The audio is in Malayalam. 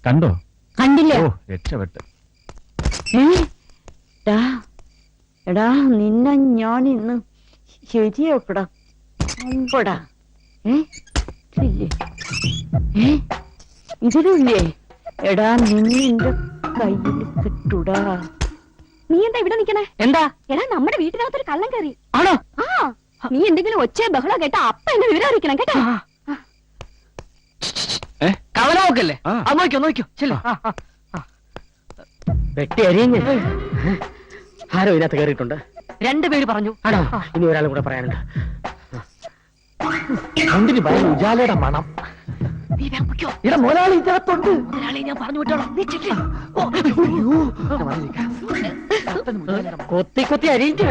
കണ്ടോ? കണ്ടില്ല. രക്ഷപ്പെട്ട്. എടാ നിന്നെ ഞാൻ ഇന്ന് ശരിയാക്കടാ. അമ്പടാ. ഇതിലില്ലേ? എടാ നിന്നെ എന്റെ കയ്യിൽ കിട്ടൂടാ. നീ എന്താ ഇവിടെ നിക്കണേ? എന്താ? എടാ നമ്മുടെ വീട്ടിനകത്തൊരു കള്ളം കയറി. ആണോ? നീ എന്തെങ്കിലും ഒച്ച ബഹളം കേട്ടാ അപ്പ എന്നെ വിവരം അറിയിക്കണം കേട്ടോ. കവല നോക്കല്ലേ? നോക്കിയോ നോക്കിയോ. വെട്ടി അരിഞ്ഞ് ആരോ ഇതിനകത്ത് കയറിയിട്ടുണ്ട്. 2 പേര് പറഞ്ഞു. ആണോ? ഇനി ഒരാളും കൂടെ പറയാനുണ്ട്. രണ്ടിന് ഭയങ്കര ഉജാലയുടെ മണം. ഇവിടെ മുതലാളി ഇതിനകത്തുണ്ട്. മുതലാളി ഞാൻ പറഞ്ഞു വിട്ടോളാം. കൊത്തി കൊത്തി അരിയിച്ചു.